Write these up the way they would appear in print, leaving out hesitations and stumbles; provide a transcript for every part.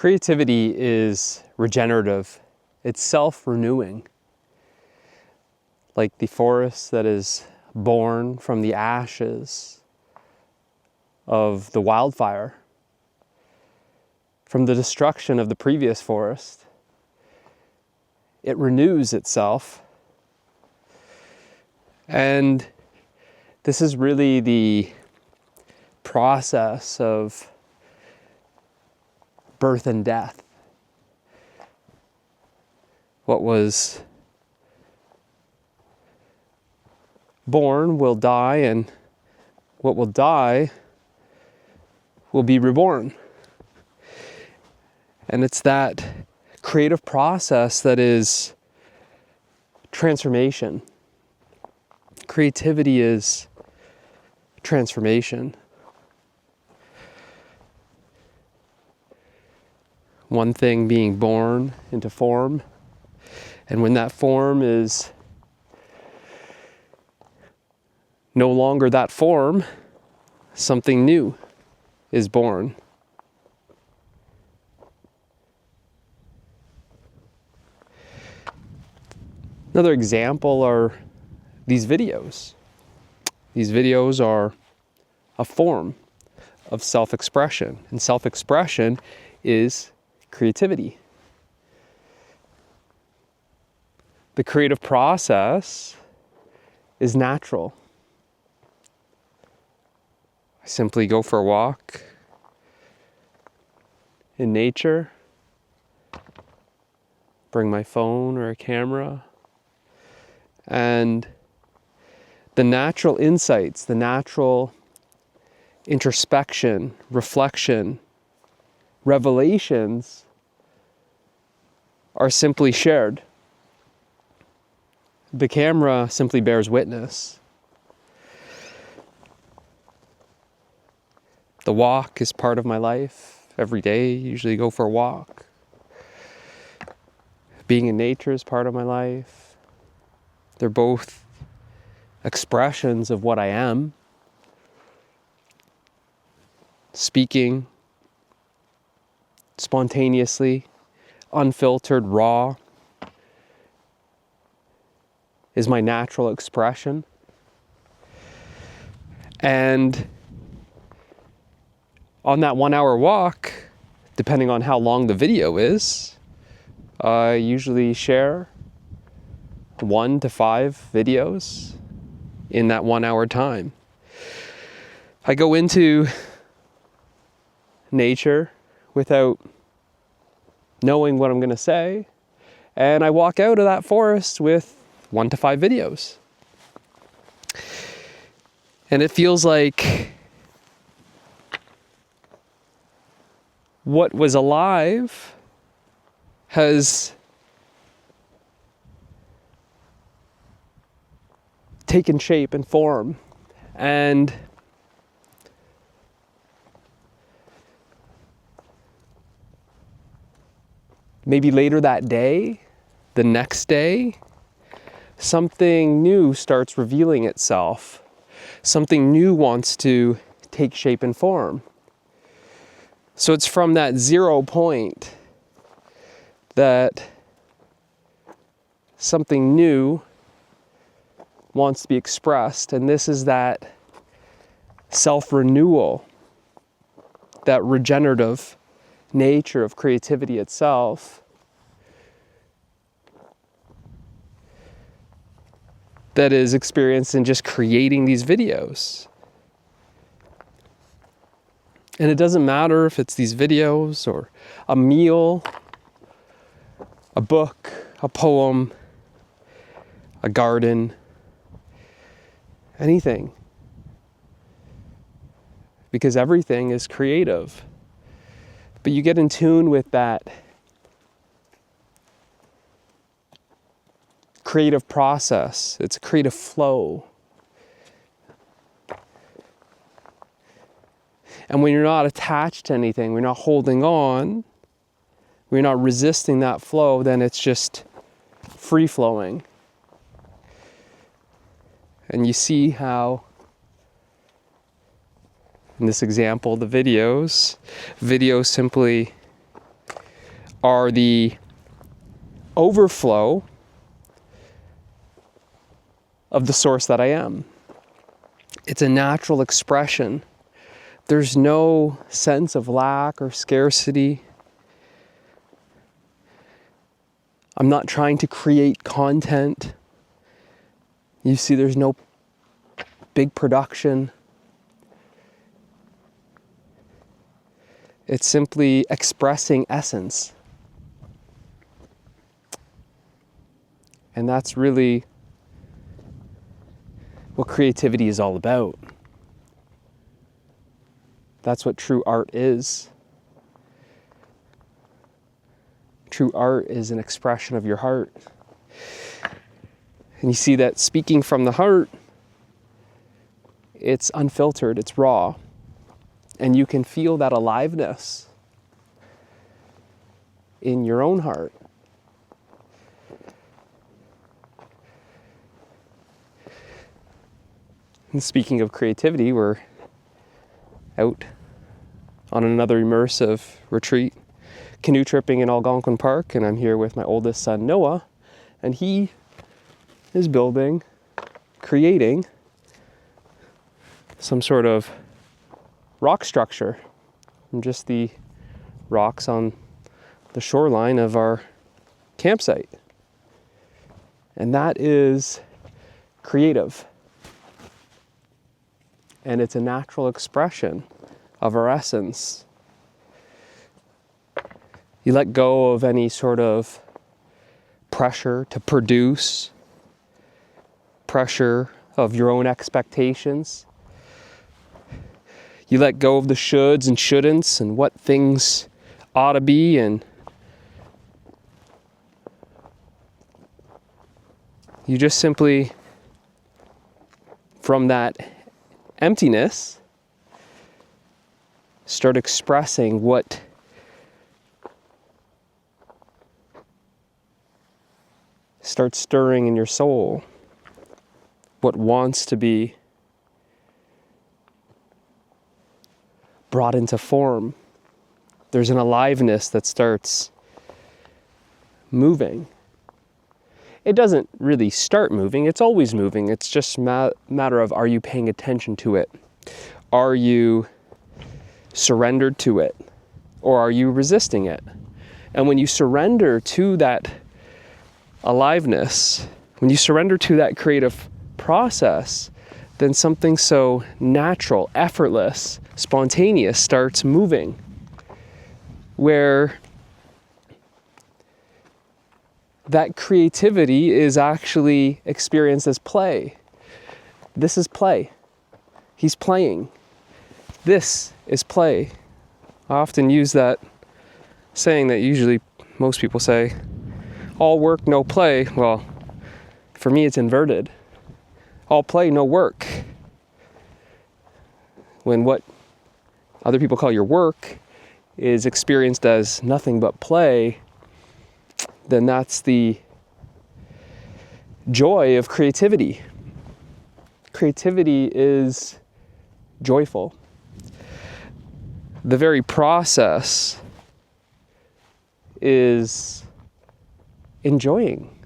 Creativity is regenerative. It's self-renewing. Like the forest that is born from the ashes of the wildfire, from the destruction of the previous forest. It renews itself. And this is really the process of birth and death. What was born will die, and what will die will be reborn. And it's that creative process that is transformation. Creativity is transformation. One thing being born into form, and when that form is no longer that form, something new is born. Another example are these videos. These videos are a form of self-expression, and self-expression is creativity. The creative process is natural. I simply go for a walk in nature, bring my phone or a camera, and the natural insights, the natural introspection, reflection, revelations are simply shared. The camera simply bears witness. The walk is part of my life. Every day, usually go for a walk. Being in nature is part of my life. They're both expressions of what I am. Speaking spontaneously, unfiltered, raw, is my natural expression. And on that 1 hour walk, depending on how long the video is, I usually share 1 to 5 videos in that 1 hour time. I go into nature without knowing what I'm going to say, and I walk out of that forest with 1 to 5 videos. And it feels like what was alive has taken shape and form, and maybe later that day, the next day, something new starts revealing itself. Something new wants to take shape and form. So it's from that 0 point that something new wants to be expressed. And this is that self-renewal, that regenerative nature of creativity itself, that is experienced in just creating these videos. And it doesn't matter if it's these videos or a meal, a book, a poem, a garden, anything. Because everything is creative. But you get in tune with that creative process. It's a creative flow. And when you're not attached to anything, we're not holding on, we're not resisting that flow, then it's just free flowing. And you see how, in this example, the videos simply are the overflow of the source that I am. It's a natural expression. There's no sense of lack or scarcity. I'm not trying to create content. You see, there's no big production. It's simply expressing essence. And that's really what creativity is all about. That's what true art is. True art is an expression of your heart. And you see that speaking from the heart, it's unfiltered, it's raw. And you can feel that aliveness in your own heart. And speaking of creativity, we're out on another immersive retreat, canoe tripping in Algonquin Park, and I'm here with my oldest son, Noah, and he is building, creating some sort of rock structure from just the rocks on the shoreline of our campsite. And that is creative. And it's a natural expression of our essence. You let go of any sort of pressure to produce, pressure of your own expectations. You let go of the shoulds and shouldn'ts and what things ought to be, and you just simply, from that emptiness, start expressing what starts stirring in your soul, what wants to be brought into form. There's an aliveness that starts moving. It doesn't really start moving, it's always moving. It's just a matter of, are you paying attention to it? Are you surrendered to it? Or are you resisting it? And when you surrender to that aliveness, when you surrender to that creative process, then something so natural, effortless, spontaneous starts moving, where that creativity is actually experienced as play. This is play. He's playing. This is play. I often use that saying that usually most people say, all work, no play. Well, for me it's inverted. All play, no work. When what other people call your work is experienced as nothing but play, then that's the joy of creativity. Creativity is joyful. The very process is enjoying.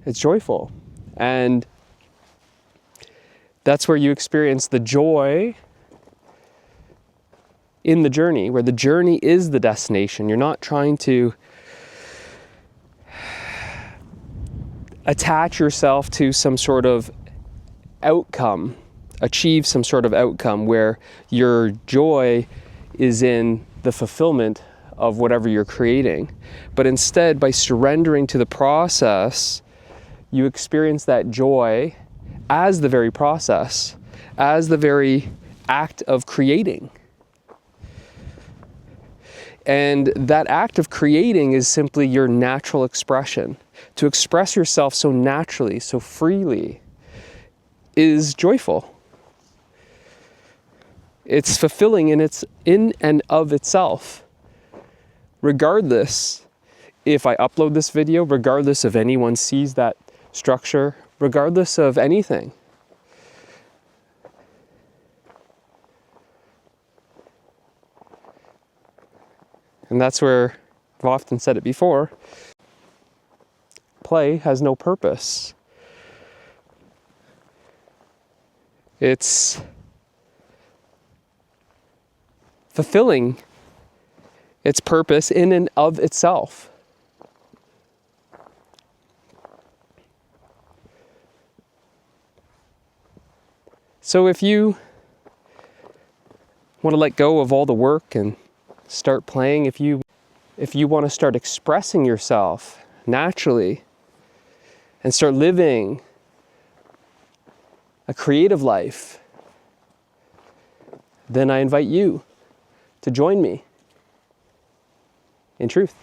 It's joyful. And that's where you experience the joy in the journey, where the journey is the destination. You're not trying to attach yourself to some sort of outcome, achieve some sort of outcome where your joy is in the fulfillment of whatever you're creating. But instead, by surrendering to the process, you experience that joy as the very process, as the very act of creating. And that act of creating is simply your natural expression. To express yourself so naturally, so freely, is joyful. It's fulfilling in and of itself. Regardless if I upload this video, regardless if anyone sees that structure, regardless of anything. And that's where I've often said it before. Play has no purpose. It's fulfilling its purpose in and of itself. So if you want to let go of all the work and start playing, if you want to start expressing yourself naturally and start living a creative life, then I invite you to join me in truth.